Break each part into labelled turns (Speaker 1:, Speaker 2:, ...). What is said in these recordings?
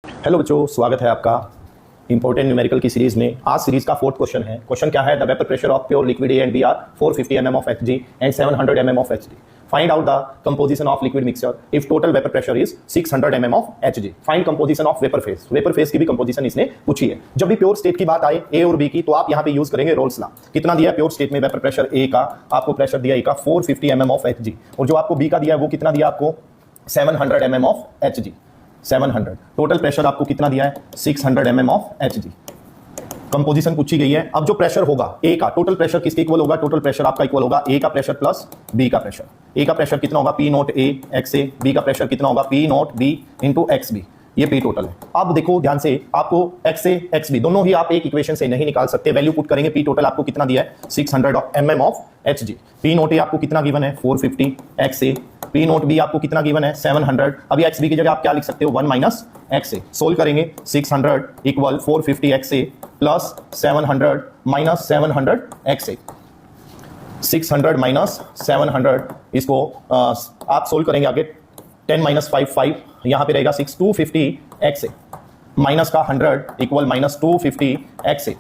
Speaker 1: Hello बच्चों, स्वागत है आपका इंपॉर्टेंट न्यूमेरिकल की सीरीज में। आज सीरीज का फोर्थ क्वेश्चन है। क्वेश्चन क्या है? The vapour pressure of pure liquid A and B are 450 mm of Hg and 700 mm of Hg. Find out the composition of liquid mixture if total vapor pressure is 600 mm of Hg. Find composition of vapor phase. Vapor phase की भी composition इसने पूछी है। जब भी pure state की बात आए ए और बी की, तो आप यहाँ पे यूज करेंगे रोल्स लॉ। कितना दिया है प्योर स्टेट में वेपर प्रेशर? ए का आपको प्रेशर दिया ए का 450 mm of Hg, और जो आपको बी का दिया है वो कितना दिया आपको? 700 mm of Hg। 700 total pressure आपको कितना दिया है? 600 mm ऑफ Hg। कंपोजिशन पूछी गई है। अब जो प्रेशर होगा ए का, टोटल प्रेशर किसके इक्वल होगा? टोटल प्रेशर आपका इक्वल होगा ए का प्रेशर प्लस बी का प्रेशर। ए का प्रेशर कितना होगा? P naught A x A. B का प्रेशर कितना होगा? P naught B into x B. ये पी टोटल है। अब देखो ध्यान से, आपको एक्स ए एक्स बी दोनों ही आप एक इक्वेशन से नहीं निकाल सकते। वैल्यू पुट करेंगे। पी टोटल आपको कितना दिया है? 600 mm of Hg। P naught A आपको कितना गिवन है? 450 X A. P naught B आपको कितना गिवन है? 700। अभी एक्स बी की जगह आप क्या लिख सकते हो? 1 माइनस एक्स ए। सोल्व करेंगे। 600 इक्वल 450 एक्स ए प्लस 700 माइनस 700 एक्स ए। 600 माइनस 700, इसको आप सोल्व करेंगे आगे। 10 माइनस 5 5, यहां पे रहेगा 6 250 एक्स ए माइनस का 100 इक्वल माइनस 250 एक्स ए।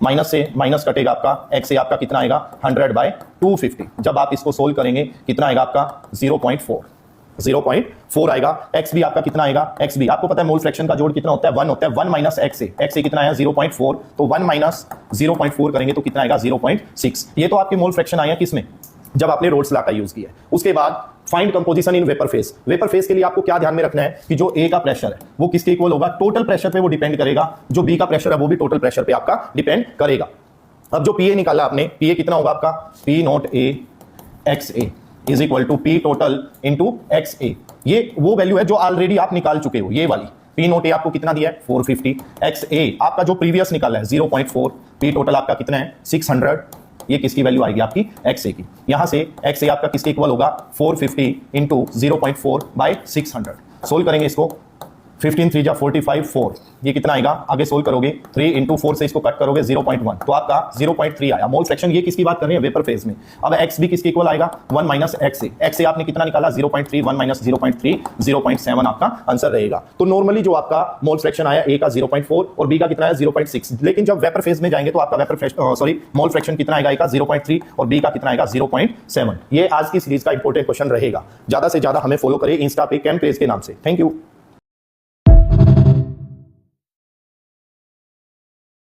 Speaker 1: माइनस से माइनस कटेगा आपका, एक्स ए आपका कितना आएगा? 100/250। जब आप इसको सोल्व करेंगे कितना आएगा आपका? 0.4 आएगा। एक्स बी आपका कितना आएगा? एक्स बी आपको पता है मोल फ्रैक्शन का जोड़ कितना होता है? 1 होता है। 1 माइनस एक्स ए। एक्स ए कितना आया? 0.4। तो 1 माइनस 0.4 करेंगे तो कितना आएगा? 0.6। ये तो आपके मोल फ्रैक्शन आया किसमें? जब आपने रोल्स लॉ का यूज किया। उसके बाद find composition in vapour phase. Vapour phase के लिए आपको क्या ध्यान में रखना है कि जो ए का प्रेशर है वो किसके इक्वल होगा? टोटल प्रेशर पे वो डिपेंड करेगा। जो बी का प्रेशर है वो भी टोटल प्रेशर पे आपका डिपेंड करेगा। अब जो पीए निकाला आपने, पीए कितना होगा आपका? P naught A x A is equal to P total into X A. ये वो वैल्यू है जो ऑलरेडी आप निकाल चुके हो, ये वाली। पी नोट ए आपको कितना दिया है? 450। एक्स ए आपका जो प्रीवियस निकाला है 0.4। पी टोटल आपका कितना है? 600। ये किसकी वैल्यू आएगी आपकी? एक्स ए की। यहां से एक्स ए आपका किसके इक्वल होगा? 450 इंटू 0.4/600। सोल्व करेंगे इसको। 15 3 जा 45 4, ये कितना आएगा? आगे सोल्व करोगे 3 इंटू 4 से इसको कट करोगे 0.1, तो आपका 0.3 आया। मोल फ्रैक्शन ये किसकी बात कर रहे हैं? वेपर फेज में। अब एक्स बी किसके इक्वल आएगा? 1 माइनस एक्स ए। एक्स ए आपने कितना निकाला? 0.3। 1 माइनस 0.3 0.7 आपका आंसर रहेगा। तो नॉर्मली जो आपका मोल फ्रैक्शन आया ए का 0.4 और बी का कितना है? 0.6। लेकिन जब वेपर फेज में जाएंगे तो आपका वेपर मोल फ्रैक्शन कितना आएगा? ए का 0.3 और बी का कितना आएगा? 0.7। ये आज की सीरीज का इंपॉर्टेंट क्वेश्चन रहेगा। ज्यादा से ज्यादा हमें फॉलो करें इंस्टा पे केम क्रेज के नाम से। Thank you.